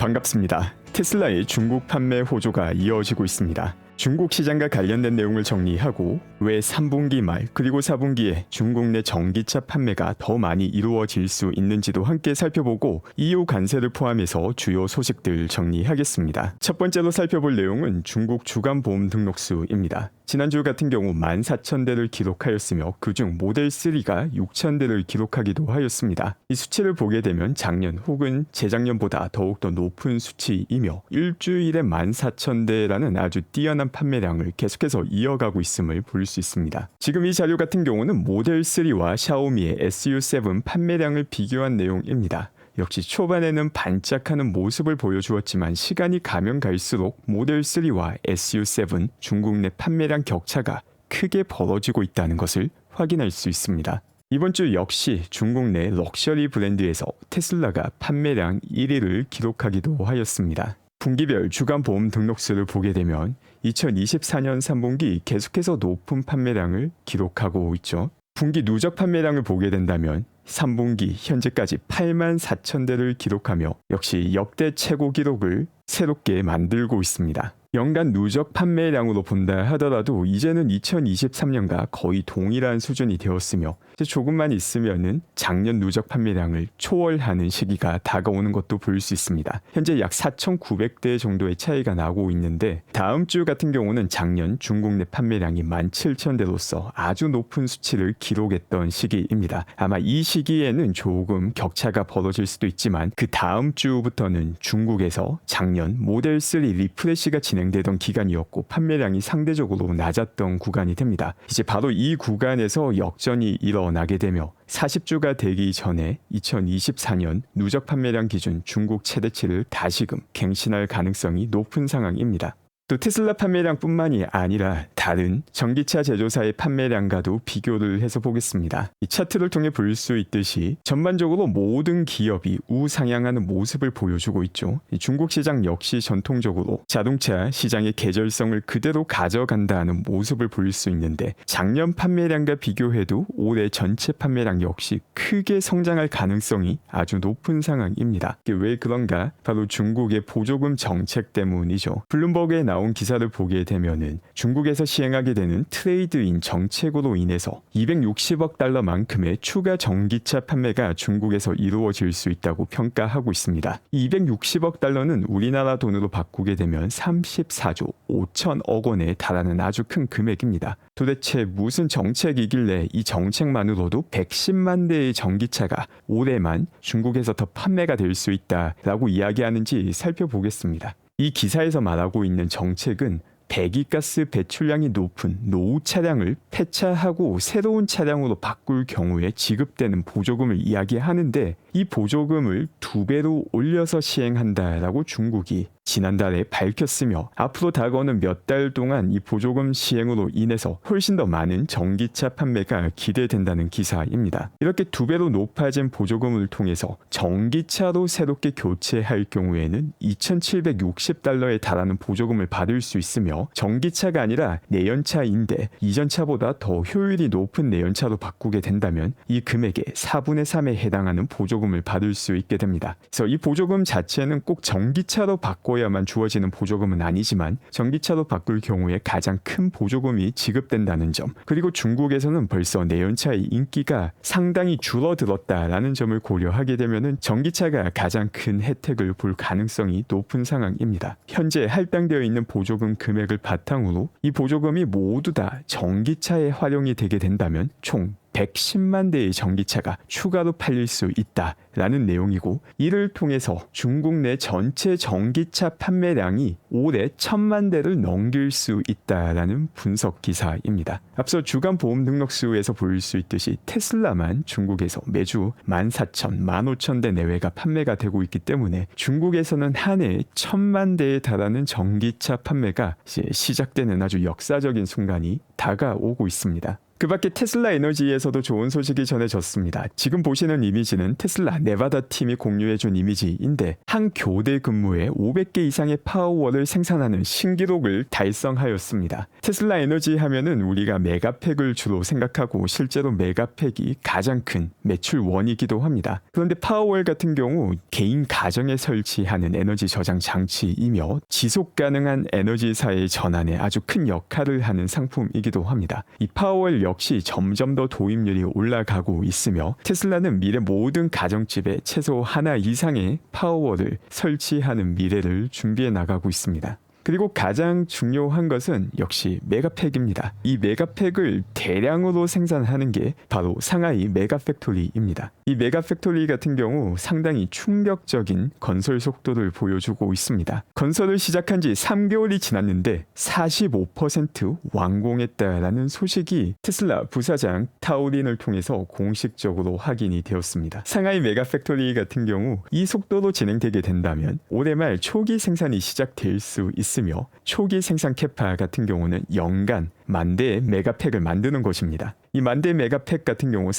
반갑습니다. 테슬라의 중국 판매 호조가 이어지고 있습니다. 중국 시장과 관련된 내용을 정리하고 왜 3분기 말 그리고 4분기에 중국 내 전기차 판매가 더 많이 이루어질 수 있는지도 함께 살펴보고 EU 관세를 포함해서 주요 소식들 정리하겠습니다. 첫 번째로 살펴볼 내용은 중국 주간 보험 등록수입니다. 지난주 같은 경우 14,000대를 기록하였으며 그중 모델3가 6,000대를 기록하기도 하였습니다. 이 수치를 보게 되면 작년 혹은 재작년보다 더욱더 높은 수치이며 일주일에 14,000대라는 아주 뛰어난 판매량을 계속해서 이어가고 있음을 볼 수 있습니다. 지금 이 자료 같은 경우는 모델3와 샤오미의 SU7 판매량을 비교한 내용입니다. 역시 초반에는 반짝하는 모습을 보여주었지만 시간이 가면 갈수록 모델3와 SU7 중국 내 판매량 격차가 크게 벌어지고 있다는 것을 확인할 수 있습니다. 이번 주 역시 중국 내 럭셔리 브랜드에서 테슬라가 판매량 1위를 기록하기도 하였습니다. 분기별 주간 보험 등록수를 보게 되면 2024년 3분기 계속해서 높은 판매량을 기록하고 있죠. 분기 누적 판매량을 보게 된다면 3분기 현재까지 84,000대를 기록하며 역시 역대 최고 기록을 새롭게 만들고 있습니다. 연간 누적 판매량으로 본다 하더라도 이제는 2023년과 거의 동일한 수준이 되었으며 조금만 있으면은 작년 누적 판매량을 초월하는 시기가 다가오는 것도 볼 수 있습니다. 현재 약 4,900대 정도의 차이가 나고 있는데 다음 주 같은 경우는 작년 중국 내 판매량이 17,000대로서 아주 높은 수치를 기록했던 시기입니다. 아마 이 시기에는 조금 격차가 벌어질 수도 있지만 그 다음 주부터는 중국에서 작년 모델3 리프레시가 진행되던 기간이었고 판매량이 상대적으로 낮았던 구간이 됩니다. 이제 바로 이 구간에서 역전이 일어나게 되며 40주가 되기 전에 2024년 누적 판매량 기준 중국 최대치를 다시금 갱신할 가능성이 높은 상황입니다. 또 테슬라 판매량뿐만이 아니라 다른 전기차 제조사의 판매량과도 비교를 해서 보겠습니다. 이 차트를 통해 볼 수 있듯이 전반적으로 모든 기업이 우상향하는 모습을 보여주고 있죠. 중국 시장 역시 전통적으로 자동차 시장의 계절성을 그대로 가져간다는 모습을 볼 수 있는데 작년 판매량과 비교해도 올해 전체 판매량 역시 크게 성장할 가능성이 아주 높은 상황입니다. 이게 왜 그런가? 바로 중국의 보조금 정책 때문이죠. 블룸버그에 나온 기사를 보게 되면은 중국에서 시행하게 되는 트레이드인 정책으로 인해서 260억 달러만큼의 추가 전기차 판매가 중국에서 이루어질 수 있다고 평가하고 있습니다. 260억 달러는 우리나라 돈으로 바꾸게 되면 34조 5천억 원에 달하는 아주 큰 금액입니다. 도대체 무슨 정책이길래 이 정책만으로도 110만 대의 전기차가 올해만 중국에서 더 판매가 될 수 있다라고 이야기하는지 살펴보겠습니다. 이 기사에서 말하고 있는 정책은 배기가스 배출량이 높은 노후 차량을 폐차하고 새로운 차량으로 바꿀 경우에 지급되는 보조금을 이야기하는데 이 보조금을 2배로 올려서 시행한다라고 중국이 지난달에 밝혔으며 앞으로 다가오는 몇 달 동안 이 보조금 시행으로 인해서 훨씬 더 많은 전기차 판매가 기대된다는 기사입니다. 이렇게 2배로 높아진 보조금을 통해서 전기차로 새롭게 교체할 경우에는 2,760달러에 달하는 보조금을 받을 수 있으며 전기차가 아니라 내연차인데 이전 차보다 더 효율이 높은 내연차로 바꾸게 된다면 이 금액의 4분의 3에 해당하는 보조금을 받을 수 있게 됩니다. 그래서 이 보조금 자체는 꼭 전기차로 바꿔야만 주어지는 보조금은 아니지만 전기차로 바꿀 경우에 가장 큰 보조금이 지급된다는 점, 그리고 중국에서는 벌써 내연차의 인기가 상당히 줄어들었다라는 점을 고려하게 되면은 전기차가 가장 큰 혜택을 볼 가능성이 높은 상황입니다. 현재 할당되어 있는 보조금 금액을 바탕으로 이 보조금이 모두 다 전기차에 활용이 되게 된다면 총 110만 대의 전기차가 추가로 팔릴 수 있다라는 내용이고 이를 통해서 중국 내 전체 전기차 판매량이 올해 1,000만 대를 넘길 수 있다라는 분석 기사입니다. 앞서 주간 보험 등록수에서 볼 수 있듯이 테슬라만 중국에서 매주 14,000, 15,000대 내외가 판매가 되고 있기 때문에 중국에서는 한 해에 1,000만 대에 달하는 전기차 판매가 이제 시작되는 아주 역사적인 순간이 다가오고 있습니다. 그 밖에 테슬라 에너지에서도 좋은 소식이 전해졌습니다. 지금 보시는 이미지는 테슬라 네바다 팀이 공유해준 이미지인데 한 교대 근무에 500개 이상의 파워월을 생산하는 신기록을 달성하였습니다. 테슬라 에너지 하면은 우리가 메가팩을 주로 생각하고 실제로 메가팩이 가장 큰 매출원이기도 합니다. 그런데 파워월 같은 경우 개인 가정에 설치하는 에너지 저장 장치이며 지속 가능한 에너지사의 전환에 아주 큰 역할을 하는 상품이기도 합니다. 이 파워월 역시 점점 더 도입률이 올라가고 있으며 테슬라는 미래 모든 가정집에 최소 하나 이상의 파워월을 설치하는 미래를 준비해 나가고 있습니다. 그리고 가장 중요한 것은 역시 메가팩입니다. 이 메가팩을 대량으로 생산하는 게 바로 상하이 메가팩토리입니다. 이 메가팩토리 같은 경우 상당히 충격적인 건설 속도를 보여주고 있습니다. 건설을 시작한 지 3개월이 지났는데 45% 완공했다라는 소식이 테슬라 부사장 타우린을 통해서 공식적으로 확인이 되었습니다. 상하이 메가팩토리 같은 경우 이 속도로 진행되게 된다면 올해 말 초기 생산이 시작될 수 있습니다. 초기 생산 캐파 같은 경우는 연간 10,000대의 메가팩을 만드는 것입니다. 이 10,000대 메가팩 같은 경우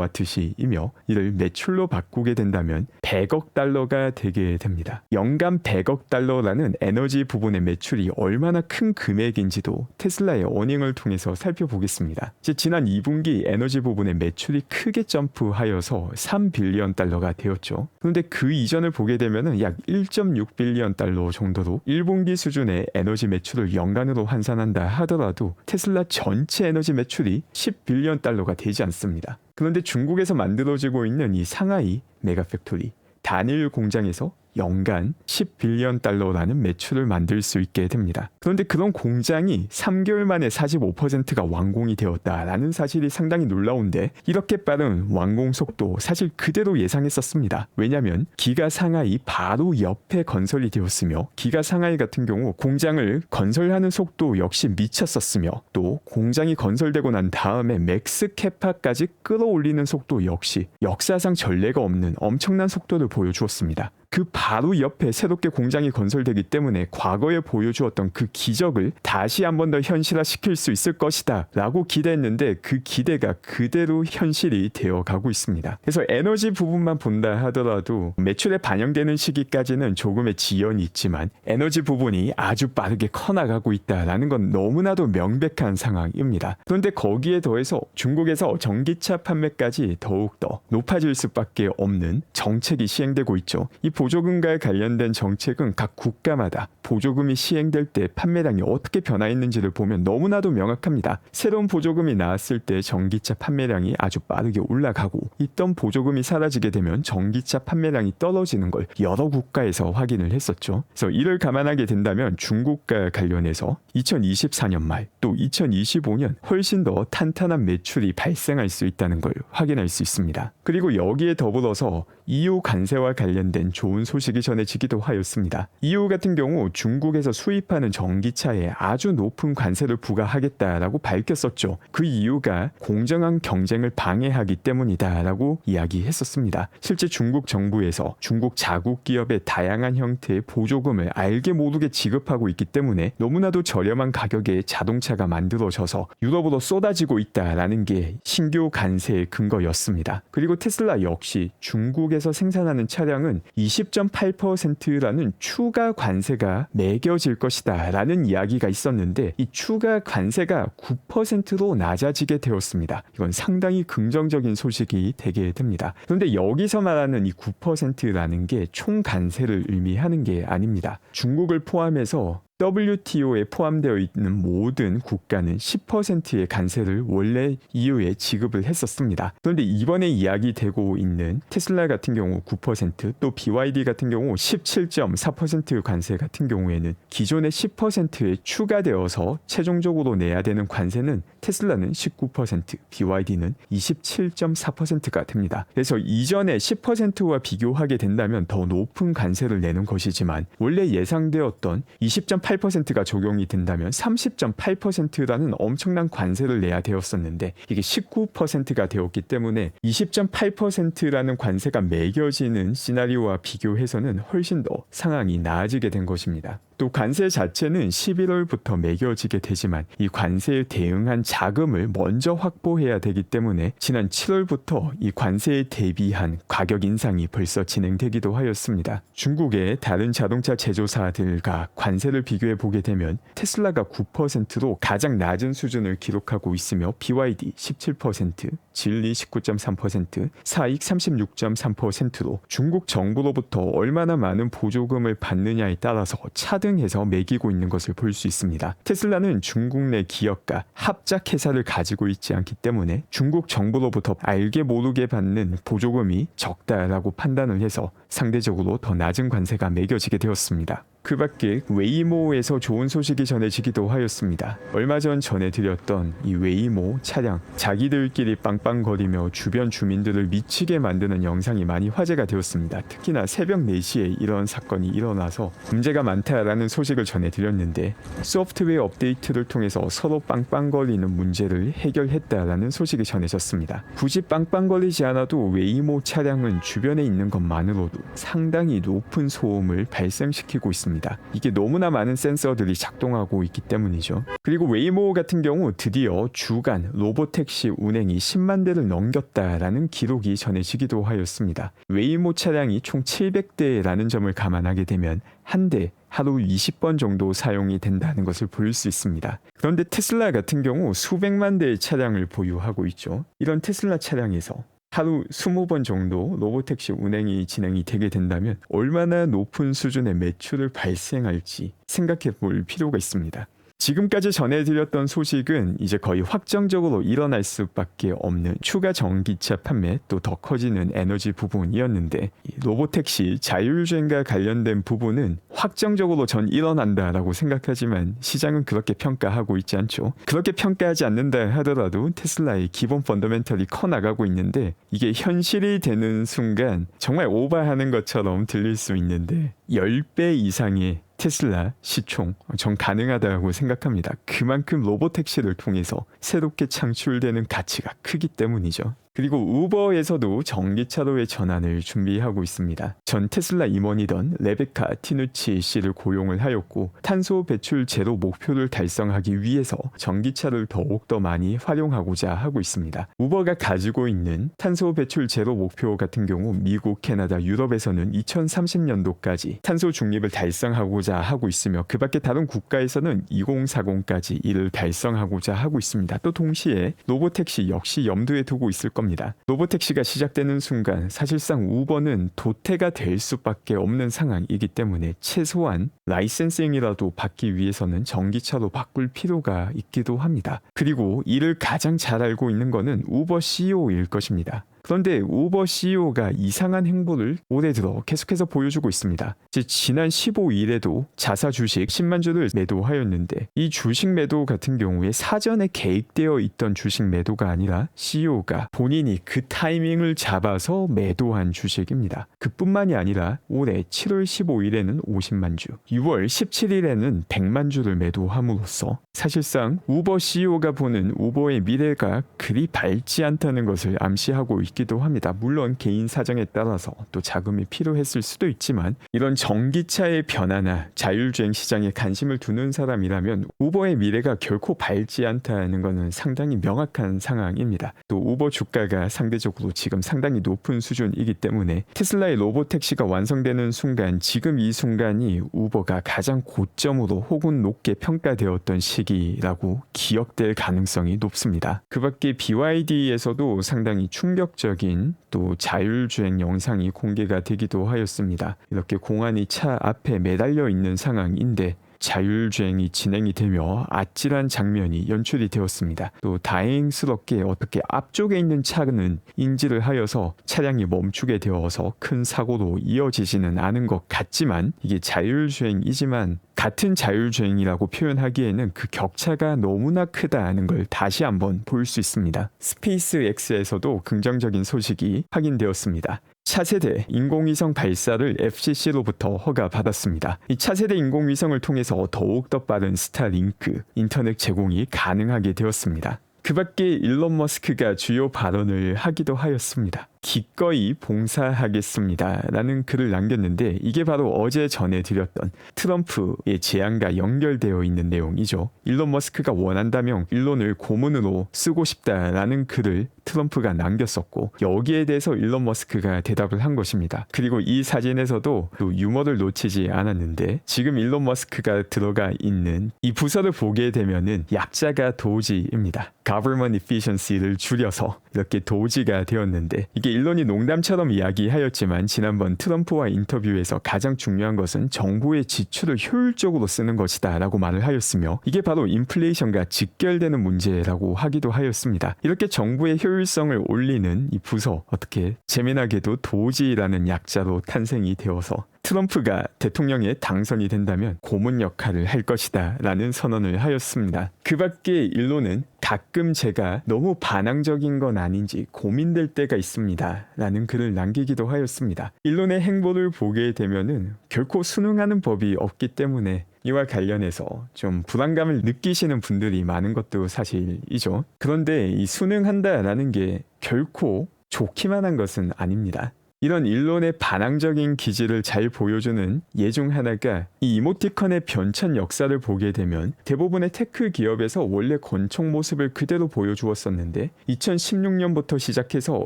40기가와트시이며 이를 매출로 바꾸게 된다면 100억 달러가 되게 됩니다. 연간 100억 달러라는 에너지 부분의 매출이 얼마나 큰 금액인지도 테슬라의 어닝을 통해서 살펴보겠습니다. 지난 2분기 에너지 부분의 매출이 크게 점프하여서 3빌리언 달러가 되었죠. 그런데 그 이전을 보게 되면 약 1.6빌리언 달러 정도로 1분기 수준의 에너지 매출을 연간으로 환산한다 하더라도 테슬라 전체 에너지 매출이 10빌리언 달러가 되지 않습니다. 그런데 중국에서 만들어지고 있는 이 상하이 메가팩토리 단일 공장에서 연간 10빌리언 달러라는 매출을 만들 수 있게 됩니다. 그런데 그런 공장이 3개월 만에 45%가 완공이 되었다라는 사실이 상당히 놀라운데 이렇게 빠른 완공 속도 사실 그대로 예상했었습니다. 왜냐하면 기가 상하이 바로 옆에 건설이 되었으며 기가 상하이 같은 경우 공장을 건설하는 속도 역시 미쳤었으며 또 공장이 건설되고 난 다음에 맥스 캐파까지 끌어올리는 속도 역시 역사상 전례가 없는 엄청난 속도를 보여주었습니다. 그 바로 옆에 새롭게 공장이 건설되기 때문에 과거에 보여주었던 그 기적을 다시 한 번 더 현실화시킬 수 있을 것이다 라고 기대했는데 그 기대가 그대로 현실이 되어가고 있습니다. 그래서 에너지 부분만 본다 하더라도 매출에 반영되는 시기까지는 조금의 지연이 있지만 에너지 부분이 아주 빠르게 커나가고 있다라는 건 너무나도 명백한 상황입니다. 그런데 거기에 더해서 중국에서 전기차 판매까지 더욱더 높아질 수밖에 없는 정책이 시행되고 있죠. 이 보조금과 관련된 정책은 각 국가마다 보조금이 시행될 때 판매량이 어떻게 변화했는지를 보면 너무나도 명확합니다. 새로운 보조금이 나왔을 때 전기차 판매량이 아주 빠르게 올라가고 있던 보조금이 사라지게 되면 전기차 판매량이 떨어지는 걸 여러 국가에서 확인을 했었죠. 그래서 이를 감안하게 된다면 중국과 관련해서 2024년 말 또 2025년 훨씬 더 탄탄한 매출이 발생할 수 있다는 걸 확인할 수 있습니다. 그리고 여기에 더불어서 EU 관세와 관련된 좋은 소식이 전해지기도 하였습니다. EU 같은 경우 중국에서 수입하는 전기차에 아주 높은 관세를 부과하겠다라고 밝혔었죠. 그 이유가 공정한 경쟁을 방해하기 때문이다라고 이야기했었습니다. 실제 중국 정부에서 중국 자국 기업의 다양한 형태의 보조금을 알게 모르게 지급하고 있기 때문에 너무나도 저렴한 가격의 자동차가 만들어져서 유럽으로 쏟아지고 있다라는 게 신규 관세의 근거였습니다. 그리고 테슬라 역시 중국에서 생산하는 차량은 20.8%라는 추가 관세가 매겨질 것이다 라는 이야기가 있었는데 이 추가 관세가 9%로 낮아지게 되었습니다. 이건 상당히 긍정적인 소식이 되게 됩니다. 그런데 여기서 말하는 이 9%라는 게 총 관세를 의미하는 게 아닙니다. 중국을 포함해서 WTO에 포함되어 있는 모든 국가는 10%의 관세를 원래 EU에 지급을 했었습니다. 그런데 이번에 이야기되고 있는 테슬라 같은 경우 9%, 또 BYD 같은 경우 17.4% 관세 같은 경우에는 기존의 10%에 추가되어서 최종적으로 내야 되는 관세는 테슬라는 19%, BYD는 27.4%가 됩니다. 그래서 이전에 10%와 비교하게 된다면 더 높은 관세를 내는 것이지만 원래 예상되었던 20.8%가 적용이 된다면 30.8%라는 엄청난 관세를 내야 되었었는데 이게 19%가 되었기 때문에 20.8%라는 관세가 매겨지는 시나리오와 비교해서는 훨씬 더 상황이 나아지게 된 것입니다. 또 관세 자체는 11월부터 매겨지게 되지만 이 관세에 대응한 자금을 먼저 확보해야 되기 때문에 지난 7월부터 이 관세에 대비한 가격 인상이 벌써 진행되기도 하였습니다. 중국의 다른 자동차 제조사들과 관세를 비교해 보게 되면 테슬라가 9%로 가장 낮은 수준을 기록하고 있으며 BYD 17%, 진리 19.3%, 사익 36.3%로 중국 정부로부터 얼마나 많은 보조금을 받느냐에 따라서 차등해서 매기고 있는 것을 볼 수 있습니다. 테슬라는 중국 내 기업과 합작 회사를 가지고 있지 않기 때문에 중국 정부로부터 알게 모르게 받는 보조금이 적다라고 판단을 해서 상대적으로 더 낮은 관세가 매겨지게 되었습니다. 그 밖에 웨이모에서 좋은 소식이 전해지기도 하였습니다. 얼마 전 전해드렸던 이 웨이모 차량, 자기들끼리 빵빵거리며 주변 주민들을 미치게 만드는 영상이 많이 화제가 되었습니다. 특히나 새벽 4시에 이런 사건이 일어나서 문제가 많다라는 소식을 전해드렸는데 소프트웨어 업데이트를 통해서 서로 빵빵거리는 문제를 해결했다라는 소식이 전해졌습니다. 굳이 빵빵거리지 않아도 웨이모 차량은 주변에 있는 것만으로도 상당히 높은 소음을 발생시키고 있습니다. 이게 너무나 많은 센서들이 작동하고 있기 때문이죠. 그리고 웨이모 같은 경우 드디어 주간 로보택시 운행이 10만 대를 넘겼다라는 기록이 전해지기도 하였습니다. 웨이모 차량이 총 700대라는 점을 감안하게 되면 한 대 하루 20번 정도 사용이 된다는 것을 볼 수 있습니다. 그런데 테슬라 같은 경우 수백만 대의 차량을 보유하고 있죠. 이런 테슬라 차량에서 하루 20번 정도 로보택시 운행이 진행이 되게 된다면 얼마나 높은 수준의 매출을 발생할지 생각해 볼 필요가 있습니다. 지금까지 전해드렸던 소식은 이제 거의 확정적으로 일어날 수밖에 없는 추가 전기차 판매, 또 더 커지는 에너지 부분이었는데 로보택시 자율주행과 관련된 부분은 확정적으로 전 일어난다라고 생각하지만 시장은 그렇게 평가하고 있지 않죠. 그렇게 평가하지 않는다 하더라도 테슬라의 기본 펀더멘털이 커나가고 있는데 이게 현실이 되는 순간 정말 오버하는 것처럼 들릴 수 있는데 10배 이상의 테슬라 시총 전 가능하다고 생각합니다. 그만큼 로보택시를 통해서 새롭게 창출되는 가치가 크기 때문이죠. 그리고 우버에서도 전기차로의 전환을 준비하고 있습니다. 전 테슬라 임원이던 레베카 티누치 씨를 고용을 하였고 탄소 배출 제로 목표를 달성하기 위해서 전기차를 더욱더 많이 활용하고자 하고 있습니다. 우버가 가지고 있는 탄소 배출 제로 목표 같은 경우 미국, 캐나다, 유럽에서는 2030년도까지 탄소 중립을 달성하고자 하고 있으며 그 밖에 다른 국가에서는 2040까지 이를 달성하고자 하고 있습니다. 또 동시에 로보택시 역시 염두에 두고 있을 겁니다. 로보택시가 시작되는 순간 사실상 우버는 도태가 될 수밖에 없는 상황이기 때문에 최소한 라이센싱이라도 받기 위해서는 전기차로 바꿀 필요가 있기도 합니다. 그리고 이를 가장 잘 알고 있는 것은 우버 CEO일 것입니다. 그런데 우버 CEO가 이상한 행보를 올해 들어 계속해서 보여주고 있습니다. 지난 15일에도 자사 주식 10만 주를 매도하였는데 이 주식 매도 같은 경우에 사전에 계획되어 있던 주식 매도가 아니라 CEO가 본인이 그 타이밍을 잡아서 매도한 주식입니다. 그뿐만이 아니라 올해 7월 15일에는 50만 주, 6월 17일에는 100만 주를 매도함으로써 사실상 우버 CEO가 보는 우버의 미래가 그리 밝지 않다는 것을 암시하고 있기도 합니다. 물론 개인 사정에 따라서 또 자금이 필요했을 수도 있지만 이런 전기차의 변화나 자율주행 시장에 관심을 두는 사람이라면 우버의 미래가 결코 밝지 않다는 것은 상당히 명확한 상황입니다. 또 우버 주가가 상대적으로 지금 상당히 높은 수준이기 때문에 테슬라의 로보택시가 완성되는 순간 지금 이 순간이 우버가 가장 고점으로 혹은 높게 평가되었던 시기라고 기억될 가능성이 높습니다. 그 밖에 BYD에서도 상당히 충격적인 또 자율주행 영상이 공개가 되기도 하였습니다. 이렇게 공안이 차 앞에 매달려 있는 상황인데 자율주행이 진행이 되며 아찔한 장면이 연출이 되었습니다. 또 다행스럽게 어떻게 앞쪽에 있는 차는 인지를 하여서 차량이 멈추게 되어서 큰 사고로 이어지지는 않은 것 같지만 이게 자율주행이지만 같은 자율주행이라고 표현하기에는 그 격차가 너무나 크다는 걸 다시 한번 볼 수 있습니다. 스페이스X에서도 긍정적인 소식이 확인되었습니다. 차세대 인공위성 발사를 FCC로부터 허가받았습니다. 이 차세대 인공위성을 통해서 더욱더 빠른 스타링크, 인터넷 제공이 가능하게 되었습니다. 그 밖에 일론 머스크가 주요 발언을 하기도 하였습니다. 기꺼이 봉사하겠습니다 라는 글을 남겼는데 이게 바로 어제 전해드렸던 트럼프의 제안과 연결되어 있는 내용이죠. 일론 머스크가 원한다면 일론을 고문으로 쓰고 싶다라는 글을 트럼프가 남겼었고 여기에 대해서 일론 머스크가 대답을 한 것입니다. 그리고 이 사진에서도 또 유머를 놓치지 않았는데 지금 일론 머스크가 들어가 있는 이 부서를 보게 되면은 약자가 도지입니다. Government Efficiency를 줄여서 이렇게 도지가 되었는데 이게 일론이 농담처럼 이야기하였지만 지난번 트럼프와 인터뷰에서 가장 중요한 것은 정부의 지출을 효율적으로 쓰는 것이다 라고 말을 하였으며 이게 바로 인플레이션과 직결되는 문제라고 하기도 하였습니다. 이렇게 정부의 효율성을 올리는 이 부서 어떻게 재미나게도 도지라는 약자로 탄생이 되어서 트럼프가 대통령에 당선이 된다면 고문 역할을 할 것이다 라는 선언을 하였습니다. 그 밖에 일론은 가끔 제가 너무 반항적인 건 아닌지 고민될 때가 있습니다 라는 글을 남기기도 하였습니다. 일론의 행보를 보게 되면은 결코 순응하는 법이 없기 때문에 이와 관련해서 좀 불안감을 느끼시는 분들이 많은 것도 사실이죠. 그런데 이 순응한다라는 게 결코 좋기만 한 것은 아닙니다. 이런 일론의 반항적인 기질을 잘 보여주는 예 중 하나가 이 이모티콘의 변천 역사를 보게 되면 대부분의 테크 기업에서 원래 권총 모습을 그대로 보여주었었는데 2016년부터 시작해서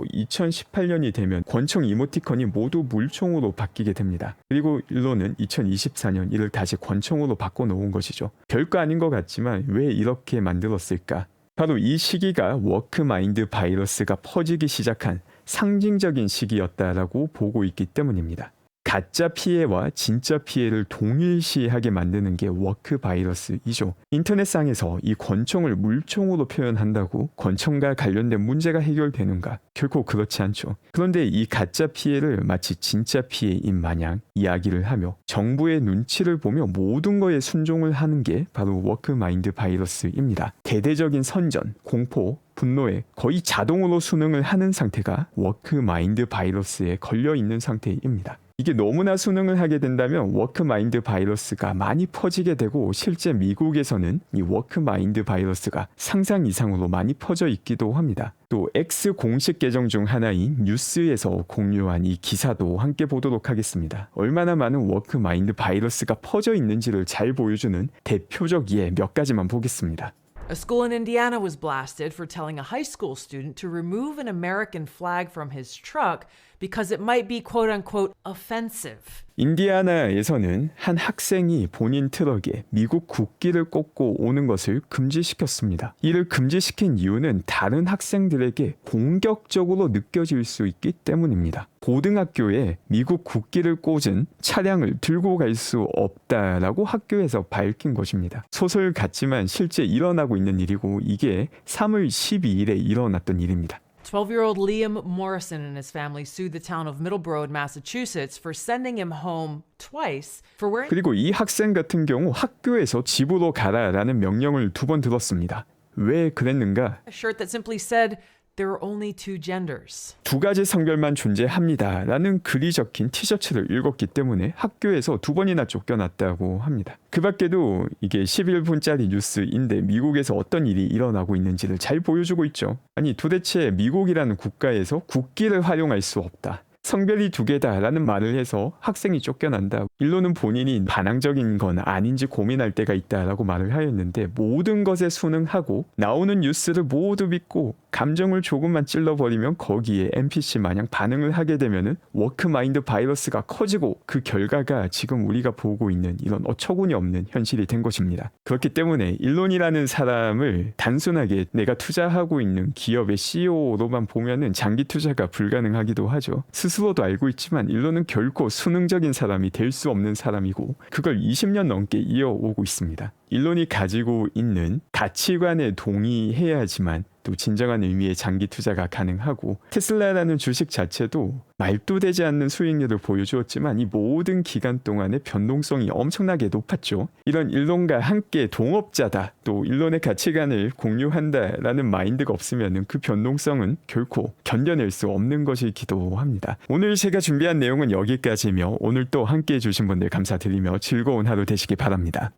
2018년이 되면 권총 이모티콘이 모두 물총으로 바뀌게 됩니다. 그리고 일론은 2024년 이를 다시 권총으로 바꿔놓은 것이죠. 별거 아닌 것 같지만 왜 이렇게 만들었을까? 바로 이 시기가 워크마인드 바이러스가 퍼지기 시작한 상징적인 시기였다라고 보고 있기 때문입니다. 가짜 피해와 진짜 피해를 동일시하게 만드는 게 워크 바이러스이죠. 인터넷상에서 이 권총을 물총으로 표현한다고 권총과 관련된 문제가 해결되는가? 결코 그렇지 않죠. 그런데 이 가짜 피해를 마치 진짜 피해인 마냥 이야기를 하며 정부의 눈치를 보며 모든 거에 순종을 하는 게 바로 워크 마인드 바이러스입니다. 대대적인 선전, 공포, 분노에 거의 자동으로 순응을 하는 상태가 워크 마인드 바이러스에 걸려 있는 상태입니다. 이게 너무나 순응을 하게 된다면 워크 마인드 바이러스가 많이 퍼지게 되고 실제 미국에서는 이 워크 마인드 바이러스가 상상 이상으로 많이 퍼져 있기도 합니다. 또 X 공식 계정 중 하나인 뉴스에서 공유한 이 기사도 함께 보도록 하겠습니다. 얼마나 많은 워크 마인드 바이러스가 퍼져 있는지를 잘 보여주는 대표적 예 몇 가지만 보겠습니다. A school in Indiana was blasted for telling a high school student to remove an American flag from his truck because it might be quote-unquote offensive. 인디아나에서는 한 학생이 본인 트럭에 미국 국기를 꽂고 오는 것을 금지시켰습니다. 이를 금지시킨 이유는 다른 학생들에게 공격적으로 느껴질 수 있기 때문입니다. 고등학교에 미국 국기를 꽂은 차량을 들고 갈 수 없다라고 학교에서 밝힌 것입니다. 소설 같지만 실제 일어나고 있는 일이고 이게 3월 12일에 일어났던 일입니다. 12-year-old Liam Morrison and his family sued the town of Middleborough, Massachusetts for sending him home twice for wearing 그리고 이 학생 같은 경우 학교에서 집으로 가라라는 명령을 2번 들었습니다. 왜 그랬는가? a shirt that simply said there are only two genders. 2가지 성별만 존재합니다 라는 글이 적힌 티셔츠를 읽었기 때문에 학교에서 2번이나 쫓겨났다고 합니다. 그 밖에도 이게 11분짜리 뉴스인데 미국에서 어떤 일이 일어나고 있는지를 잘 보여주고 있죠. 아니 도대체 미국이라는 국가에서 국기를 활용할 수 없다. 성별이 2개다 라는 말을 해서 학생이 쫓겨난다. 일론은 본인이 반항적인 건 아닌지 고민할 때가 있다라고 말을 하였는데 모든 것에 순응하고 나오는 뉴스를 모두 믿고 감정을 조금만 찔러버리면 거기에 NPC 마냥 반응을 하게 되면은 워크마인드 바이러스가 커지고 그 결과가 지금 우리가 보고 있는 이런 어처구니 없는 현실이 된 것입니다. 그렇기 때문에 일론이라는 사람을 단순하게 내가 투자하고 있는 기업의 CEO로만 보면은 장기 투자가 불가능하기도 하죠. 스스로도 알고 있지만 일론은 결코 수능적인 사람이 될 수 없는 사람이고 그걸 20년 넘게 이어오고 있습니다. 일론이 가지고 있는 가치관에 동의해야지만 또 진정한 의미의 장기 투자가 가능하고 테슬라라는 주식 자체도 말도 되지 않는 수익률을 보여주었지만 이 모든 기간 동안의 변동성이 엄청나게 높았죠. 이런 일론과 함께 동업자다 또 일론의 가치관을 공유한다라는 마인드가 없으면 그 변동성은 결코 견뎌낼 수 없는 것이기도 합니다. 오늘 제가 준비한 내용은 여기까지며 오늘 또 함께해 주신 분들 감사드리며 즐거운 하루 되시기 바랍니다.